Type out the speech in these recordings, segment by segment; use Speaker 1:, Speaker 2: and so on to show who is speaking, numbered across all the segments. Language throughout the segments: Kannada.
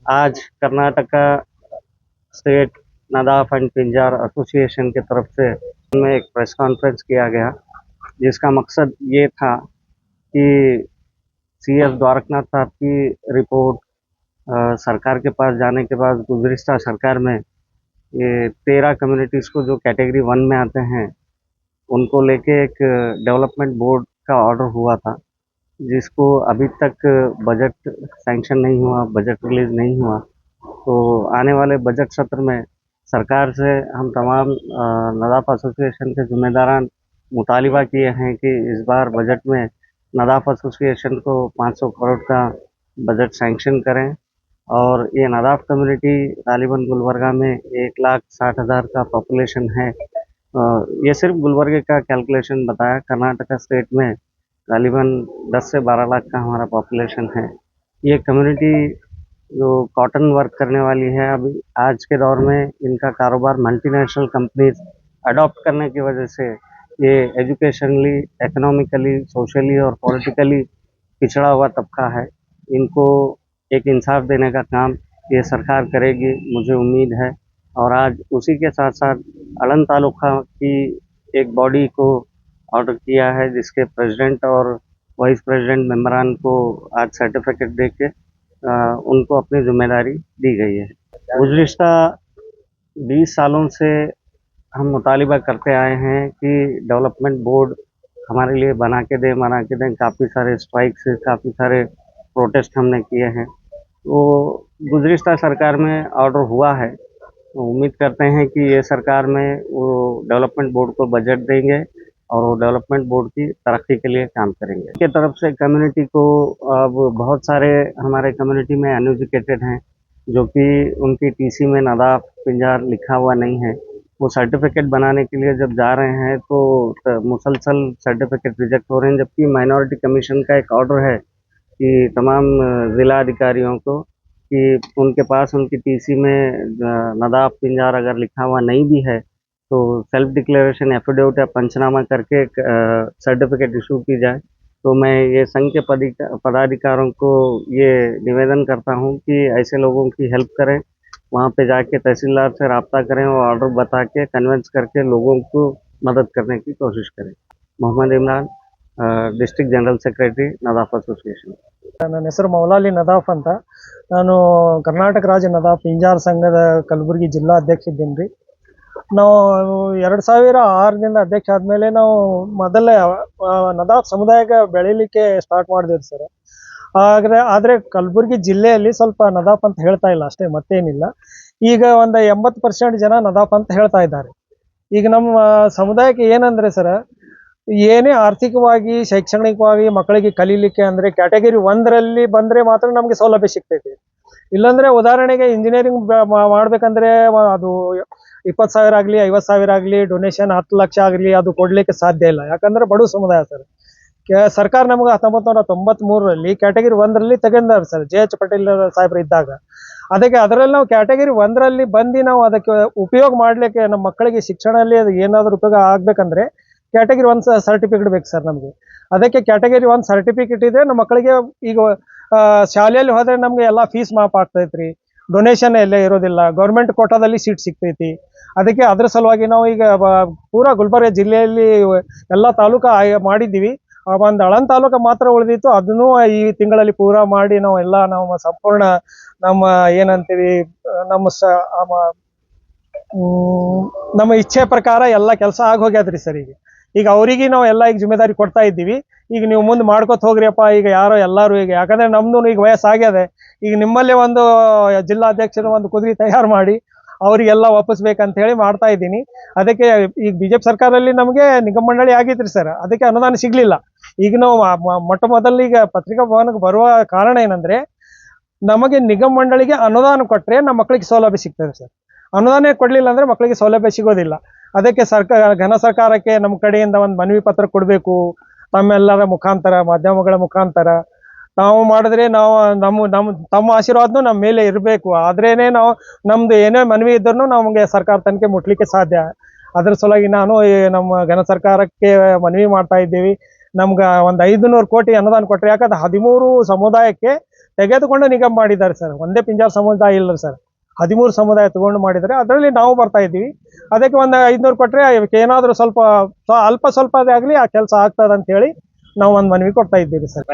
Speaker 1: आज Karnataka state Nadaf and Pinjar association की तरफ से में एक प्रेस कॉन्फ्रेंस किया गया, जिसका मकसद ये था कि सीएस द्वारकनाथ साहब की रिपोर्ट सरकार के पास जाने के बाद गुज़िश्ता सरकार में ये 13 कम्युनिटीज़ को जो कैटेगरी 1 में आते हैं उनको लेके एक डेवलपमेंट बोर्ड का ऑर्डर हुआ था, जिसको अभी तक बजट सैंक्शन नहीं हुआ, बजट रिलीज नहीं हुआ। तो आने वाले बजट सत्र में सरकार से हम तमाम नदाफ एसोसिएशन के ज़िम्मेदारान मुतालिबा किए हैं कि इस बार बजट में नदाफ एसोसिएशन को 500 करोड़ का बजट सैंक्शन करें। और ये नदाफ कम्युनिटी गालिबन गुलबर्गा में 1,60,000 का पॉपुलेशन है। ये सिर्फ गुलबर्गे का कैलकुलेशन बताया, कर्नाटका स्टेट में गालिबन 10 से 12 लाख का हमारा पॉपुलेशन है। ये कम्युनिटी जो कॉटन वर्क करने वाली है, अभी आज के दौर में इनका कारोबार मल्टीनेशनल कंपनीज अडॉप्ट करने की वजह से ये एजुकेशनली, इकोनॉमिकली, सोशली और पॉलिटिकली पिछड़ा हुआ तबका है। इनको एक इंसाफ देने का काम ये सरकार करेगी, मुझे उम्मीद है। और आज उसी के साथ साथ अड़न तालुका की एक बॉडी को ऑर्डर किया है, जिसके प्रेसिडेंट और वाइस प्रेसिडेंट मेंबरान को आज सर्टिफिकेट दे के उनको अपनी जिम्मेदारी दी गई है। गुज़िश्ता 20 सालों से हम मुतालिबा करते आए हैं कि डेवलपमेंट बोर्ड हमारे लिए बना के दें। काफ़ी सारे स्ट्राइक्स, काफ़ी सारे प्रोटेस्ट हमने किए हैं। वो गुज़िश्ता सरकार में ऑर्डर हुआ है, तो उम्मीद करते हैं कि ये सरकार में वो डेवलपमेंट बोर्ड को बजट देंगे और वो डेवलपमेंट बोर्ड की तरक्की के लिए काम करेंगे। की तरफ से कम्युनिटी को अब बहुत सारे हमारे कम्युनिटी में अनएजुकेटेड हैं, जो कि उनकी टीसी में नदाफ पिंजार लिखा हुआ नहीं है। वो सर्टिफिकेट बनाने के लिए जब जा रहे हैं तो मुसलसल सर्टिफिकेट रिजेक्ट हो रहे हैं, जबकि माइनॉरिटी कमीशन का एक ऑर्डर है कि तमाम ज़िला अधिकारियों को कि उनके पास उनकी टीसी में नदाफ पिंजार अगर लिखा हुआ नहीं भी है तो सेल्फ डिक्लेरेशन एफिडेविट या पंचनामा करके सर्टिफिकेट इशू की जाए। तो मैं ये संघ के पदाधिकारों को ये निवेदन करता हूँ कि ऐसे लोगों की हेल्प करें, वहाँ पे जाके तहसीलदार से रब्ता करें और ऑर्डर बता के कन्विंस करके लोगों को मदद करने की कोशिश करें। Mohammed Imran, district general secretary Nadaf association.
Speaker 2: ನನ್ನ ಹೆಸರು ಮೌಲಾಲಿ ನದಾಫ್ ಅಂತ. ನಾನು ಕರ್ನಾಟಕ ರಾಜ್ಯ ನದಾಫ್ ಪಿಂಜಾರ್ ಸಂಘದ ಕಲಬುರಗಿ ಜಿಲ್ಲಾ ಅಧ್ಯಕ್ಷ ಇದ್ದೀನಿ ರೀ. ನಾವು 2006ದಿಂದ ಅಧ್ಯಕ್ಷ ಆದಮೇಲೆ ನಾವು ಮೊದಲೇ ನದಾಫ್ ಸಮುದಾಯಕ್ಕೆ ಬೆಳೀಲಿಕ್ಕೆ ಸ್ಟಾರ್ಟ್ ಮಾಡಿದ್ವಿ ಸರ್. ಆದರೆ ಕಲಬುರಗಿ ಜಿಲ್ಲೆಯಲ್ಲಿ ಸ್ವಲ್ಪ ನದಾಫ್ ಅಂತ ಹೇಳ್ತಾ ಇಲ್ಲ ಅಷ್ಟೇ, ಮತ್ತೇನಿಲ್ಲ. ಈಗ ಒಂದು 80% ಜನ ನದಾಫ್ ಅಂತ ಹೇಳ್ತಾ ಇದ್ದಾರೆ. ಈಗ ನಮ್ಮ ಸಮುದಾಯಕ್ಕೆ ಏನಂದರೆ ಸರ್, ಏನೇ ಆರ್ಥಿಕವಾಗಿ, ಶೈಕ್ಷಣಿಕವಾಗಿ ಮಕ್ಕಳಿಗೆ ಕಲೀಲಿಕ್ಕೆ ಅಂದರೆ ಕ್ಯಾಟಗರಿ 1ರಲ್ಲಿ ಬಂದರೆ ಮಾತ್ರ ನಮಗೆ ಸೌಲಭ್ಯ ಸಿಗ್ತೈತಿ. ಇಲ್ಲಾಂದರೆ ಉದಾಹರಣೆಗೆ ಇಂಜಿನಿಯರಿಂಗ್ ಮಾಡಬೇಕಂದ್ರೆ ಅದು 20,000 ಆಗಲಿ, 50,000 ಆಗಲಿ, ಡೊನೇಷನ್ 10 ಲಕ್ಷ ಆಗಲಿ, ಅದು ಕೊಡಲಿಕ್ಕೆ ಸಾಧ್ಯ ಇಲ್ಲ. ಯಾಕಂದರೆ ಬಡವ ಸಮುದಾಯ ಸರ್. ಸರ್ಕಾರ ನಮಗೆ 1993ರಲ್ಲಿ ಕ್ಯಾಟಗರಿ 1ರಲ್ಲಿ ತೆಗೆದಾರೆ ಸರ್, JH ಪಟೇಲ್ ಸಾಹೇಬ್ರು ಇದ್ದಾಗ. ಅದರಲ್ಲಿ ನಾವು ಕ್ಯಾಟಗರಿ 1ರಲ್ಲಿ ಬಂದು ನಾವು ಅದಕ್ಕೆ ಉಪಯೋಗ ಮಾಡಲಿಕ್ಕೆ, ನಮ್ಮ ಮಕ್ಕಳಿಗೆ ಶಿಕ್ಷಣದಲ್ಲಿ ಅದು ಏನಾದರೂ ಉಪಯೋಗ ಆಗಬೇಕಂದ್ರೆ ಕ್ಯಾಟಗರಿ 1 ಸರ್ಟಿಫಿಕೇಟ್ ಬೇಕು ಸರ್ ನಮಗೆ. ಅದಕ್ಕೆ ಕ್ಯಾಟಗರಿ 1 ಸರ್ಟಿಫಿಕೇಟ್ ಇದ್ರೆ ನಮ್ಮ ಮಕ್ಕಳಿಗೆ ಈಗ ಶಾಲೆಯಲ್ಲಿ ಹೋದರೆ ನಮಗೆ ಎಲ್ಲ ಫೀಸ್ ಮಾಫ್ ಆಗ್ತೈತ್ರಿ, ಡೊನೇಷನ್ ಎಲ್ಲ ಇರೋದಿಲ್ಲ, ಗೌರ್ಮೆಂಟ್ ಕೋಟಾದಲ್ಲಿ ಸೀಟ್ ಸಿಗ್ತೈತಿ. ಅದಕ್ಕೆ ಅದ್ರ ಸಲುವಾಗಿ ನಾವು ಈಗ ಪೂರಾ ಗುಲ್ಬರ್ಗ ಜಿಲ್ಲೆಯಲ್ಲಿ ಎಲ್ಲ ತಾಲೂಕು ಮಾಡಿದ್ದೀವಿ. ಒಂದು ಅಳನ್ ತಾಲೂಕು ಮಾತ್ರ ಉಳಿದಿತ್ತು, ಅದನ್ನು ಈ ತಿಂಗಳಲ್ಲಿ ಪೂರಾ ಮಾಡಿ ನಾವು ಸಂಪೂರ್ಣ ನಮ್ಮ ಏನಂತೀವಿ ನಮ್ಮ ಇಚ್ಛೆ ಪ್ರಕಾರ ಎಲ್ಲ ಕೆಲಸ ಆಗೋಗ್ಯಾದ್ರಿ ಸರ್. ಈಗ ಅವರಿಗೆ ನಾವು ಎಲ್ಲ ಈಗ ಜಿಮ್ಮೆದಾರಿ ಕೊಡ್ತಾ ಇದ್ದೀವಿ. ಈಗ ನೀವು ಮುಂದೆ ಮಾಡ್ಕೊತ ಹೋಗ್ರಿಯಪ್ಪ, ಈಗ ಎಲ್ಲರೂ ಈಗ, ಯಾಕಂದರೆ ನಮ್ಮದು ಈಗ ವಯಸ್ಸಾಗ್ಯದೆ. ಈಗ ನಿಮ್ಮಲ್ಲೇ ಒಂದು ಜಿಲ್ಲಾಧ್ಯಕ್ಷರು ಒಂದು ಕುದುರೆ ತಯಾರು ಮಾಡಿ ಅವರಿಗೆಲ್ಲ ವಾಪಸ್ಬೇಕಂತ ಹೇಳಿ ಮಾಡ್ತಾ ಇದ್ದೀನಿ. ಅದಕ್ಕೆ ಈಗ BJP ಸರ್ಕಾರದಲ್ಲಿ ನಮಗೆ ನಿಗಮ ಮಂಡಳಿ ಆಗಿದ್ರಿ ಸರ್, ಅದಕ್ಕೆ ಅನುದಾನ ಸಿಗಲಿಲ್ಲ. ಈಗ ನಾವು ಮೊಟ್ಟ ಮೊದಲು ಈಗ ಪತ್ರಿಕಾ ಭವನಕ್ಕೆ ಬರುವ ಕಾರಣ ಏನಂದರೆ, ನಮಗೆ ನಿಗಮ ಮಂಡಳಿಗೆ ಅನುದಾನ ಕೊಟ್ಟರೆ ನಮ್ಮ ಮಕ್ಕಳಿಗೆ ಸೌಲಭ್ಯ ಸಿಗ್ತದೆ ಸರ್. ಅನುದಾನ ಕೊಡಲಿಲ್ಲ ಅಂದರೆ ಮಕ್ಕಳಿಗೆ ಸೌಲಭ್ಯ ಸಿಗೋದಿಲ್ಲ. ಅದಕ್ಕೆ ಘನ ಸರ್ಕಾರಕ್ಕೆ ನಮ್ಮ ಕಡೆಯಿಂದ ಒಂದು ಮನವಿ ಪತ್ರ ಕೊಡಬೇಕು, ತಮ್ಮೆಲ್ಲರ ಮುಖಾಂತರ, ಮಾಧ್ಯಮಗಳ ಮುಖಾಂತರ ನಾವು ಮಾಡಿದ್ರೆ ನಾವು ತಮ್ಮ ಆಶೀರ್ವಾದನೂ ನಮ್ಮ ಮೇಲೆ ಇರಬೇಕು. ಆದ್ರೇನೆ ನಾವು ನಮ್ದು ಏನೇ ಮನವಿ ಇದ್ರೂ ನಮಗೆ ಸರ್ಕಾರ ತನಕ ಮುಟ್ಲಿಕ್ಕೆ ಸಾಧ್ಯ. ಅದ್ರ ಸಲುವಾಗಿ ನಾನು ನಮ್ಮ ಘನ ಸರ್ಕಾರಕ್ಕೆ ಮನವಿ ಮಾಡ್ತಾ ಇದ್ದೀವಿ, ನಮ್ಗೆ ಒಂದು 500 ಕೋಟಿ ಅನುದಾನ ಕೊಟ್ಟರೆ. ಯಾಕಂದ್ರೆ 13 ಸಮುದಾಯಕ್ಕೆ ತೆಗೆದುಕೊಂಡು ನಿಗಮ ಮಾಡಿದ್ದಾರೆ ಸರ್. ಒಂದೇ ಪಿಂಜಾರ ಸಮುದಾಯ ಇಲ್ಲ ಸರ್, 13 ಸಮುದಾಯ ತಗೊಂಡು ಮಾಡಿದ್ದಾರೆ. ಅದರಲ್ಲಿ ನಾವು ಬರ್ತಾ ಇದ್ದೀವಿ. ಅದಕ್ಕೆ ಒಂದು 500 ಕೊಟ್ಟರೆ ಏನಾದರೂ ಸ್ವಲ್ಪ ಸ್ವಲ್ಪ ಆಗಲಿ ಆ ಕೆಲಸ ಆಗ್ತದೆ ಅಂತ ಹೇಳಿ ನಾವು ಒಂದು ಮನವಿ ಕೊಡ್ತಾ ಇದ್ದೀವಿ ಸರ್.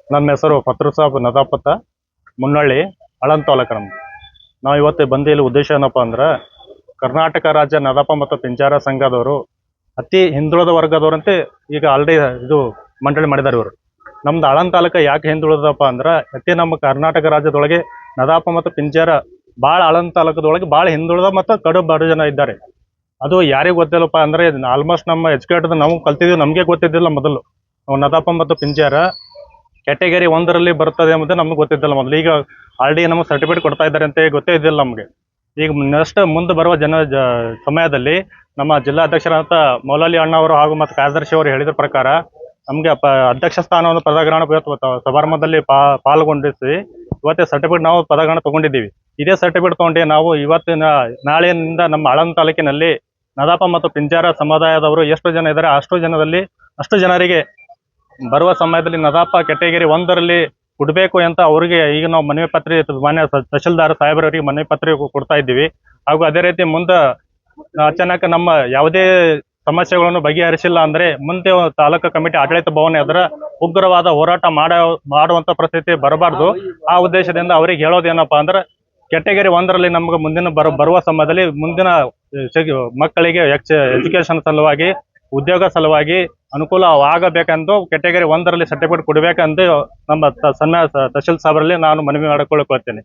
Speaker 3: ನಮ್ಮ ಹೆಸರು ಫತ್ರು ಸಾಬ್ ನದಾಪತ್ತ ಮುನ್ನಳ್ಳಿ, ಆಳಂದ ತಾಲೂಕು ನಮ್ದು. ನಾವು ಇವತ್ತು ಬಂದಿಲ್ಲಿ ಉದ್ದೇಶ ಏನಪ್ಪ ಅಂದ್ರೆ, ಕರ್ನಾಟಕ ರಾಜ್ಯ ನದಾಪ ಮತ್ತು ಪಿಂಜಾರ ಸಂಘದವರು ಅತಿ ಹಿಂದುಳಿದ ವರ್ಗದವರಂತೆ ಈಗ ಆಲ್ರೆಡಿ ಇದು ಮಂಡಳಿ ಮಾಡಿದ್ದಾರೆ ಇವರು. ನಮ್ದು ಆಳಂದ ತಾಲೂಕು ಯಾಕೆ ಹಿಂದುಳಿದಪ್ಪ ಅಂದ್ರೆ, ಅತಿ ನಮ್ಮ ಕರ್ನಾಟಕ ರಾಜ್ಯದೊಳಗೆ ನದಾಪ ಮತ್ತು ಪಿಂಜಾರ ಭಾಳ ಆಳಂದ ತಾಲೂಕದೊಳಗೆ ಭಾಳ ಹಿಂದುಳಿದ ಮತ್ತು ಕಡು ಬಡ ಜನ ಇದ್ದಾರೆ. ಅದು ಯಾರಿಗೆ ಗೊತ್ತಿಲ್ಲಪ್ಪ ಅಂದರೆ, ಆಲ್ಮೋಸ್ಟ್ ನಮ್ಮ ಎಜುಕೇಟೆಡ್ ನಾವು ಕಲ್ತಿದ್ದೀವಿ, ನಮಗೆ ಗೊತ್ತಿದ್ದಿಲ್ಲ ಮೊದಲು ನದಾಪ ಮತ್ತು ಪಿಂಜಾರ ಕ್ಯಾಟಗರಿ 1ರಲ್ಲಿ ಬರ್ತದೆ ಎಂಬುದು ನಮ್ಗೆ ಗೊತ್ತಿದ್ದಿಲ್ಲ ಮೊದಲು. ಈಗ ಆಲ್ರೆಡಿ ನಮಗೆ ಸರ್ಟಿಫಿಕೇಟ್ ಕೊಡ್ತಾ ಇದ್ದಾರೆ ಅಂತ ಗೊತ್ತೇ ಇದ್ದಿಲ್ಲ ನಮಗೆ. ಈಗ ನೆಕ್ಸ್ಟ್ ಮುಂದೆ ಬರುವ ಸಮಯದಲ್ಲಿ ನಮ್ಮ ಜಿಲ್ಲಾಧ್ಯಕ್ಷರಾದಂಥ ಮೌಲಾಲಿ ಅಣ್ಣ ಅವರು ಹಾಗೂ ಮತ್ತು ಕಾರ್ಯದರ್ಶಿ ಅವರು ಹೇಳಿದ ಪ್ರಕಾರ ನಮಗೆ ಅಧ್ಯಕ್ಷ ಸ್ಥಾನವನ್ನು ಪದಗ್ರಹಣ ಸಮಾರಂಭದಲ್ಲಿ ಪಾಲ್ಗೊಂಡಿಸಿ ಇವತ್ತೇ ಸರ್ಟಿಫಿಕೇಟ್ ನಾವು ಪದಗ್ರಹಣ ತಗೊಂಡಿದ್ದೀವಿ. ಇದೇ ಸರ್ಟಿಫಿಕೇಟ್ ತಗೊಂಡು ನಾವು ಇವತ್ತಿನ ನಾಳೆಯಿಂದ ನಮ್ಮ ಆಳಂದ ತಾಲೂಕಿನಲ್ಲಿ ನದಾಪ ಮತ್ತು ಪಿಂಜಾರ ಸಮುದಾಯದವರು ಎಷ್ಟು ಜನ ಇದ್ದಾರೆ ಅಷ್ಟು ಜನರಿಗೆ ಬರುವ ಸಮಯದಲ್ಲಿ ನದಾಪ ಕ್ಯಾಟಗರಿ 1ರಲ್ಲಿ ಕೊಡಬೇಕು ಅಂತ ಅವರಿಗೆ ಈಗ ನಾವು ಮನವಿ ಪತ್ರ ಮಾನ್ಯ ತಹಶೀಲ್ದಾರ್ ಸಾಹೇಬರವರಿಗೆ ಮನವಿ ಪತ್ರ ಕೊಡ್ತಾ ಇದ್ದೀವಿ. ಹಾಗೂ ಅದೇ ರೀತಿ ಮುಂದೆ ಅಚಾನಕ್ ನಮ್ಮ ಯಾವುದೇ ಸಮಸ್ಯೆಗಳನ್ನು ಬಗೆಹರಿಸಿಲ್ಲ ಅಂದರೆ ಮುಂದೆ ತಾಲೂಕು ಕಮಿಟಿ ಆಡಳಿತ ಭವನ ಎದುರು ಉಗ್ರವಾದ ಹೋರಾಟ ಮಾಡುವಂಥ ಪರಿಸ್ಥಿತಿ ಬರಬಾರ್ದು. ಆ ಉದ್ದೇಶದಿಂದ ಅವರಿಗೆ ಹೇಳೋದೇನಪ್ಪ ಅಂದ್ರೆ, ಕ್ಯಾಟಗರಿ 1ರಲ್ಲಿ ನಮ್ಗೆ ಮುಂದಿನ ಬರುವ ಸಮಯದಲ್ಲಿ ಮುಂದಿನ ಮಕ್ಕಳಿಗೆ ಎಜುಕೇಶನ್ ಸಲುವಾಗಿ, ಉದ್ಯೋಗ ಸಲುವಾಗಿ ಅನುಕೂಲವಾಗಬೇಕೆಂದು ಕ್ಯಾಟಗರಿ 1ರಲ್ಲಿ ಸರ್ಟಿಫಿಕೇಟ್ ಕೊಡಬೇಕೆಂದು ನಮ್ಮ ತಹಶೀಲ್ ಸಾಹೇಬರಲ್ಲಿ ನಾನು ಮನವಿ ಮಾಡಿಕೊಳ್ಳುತ್ತೇನೆ.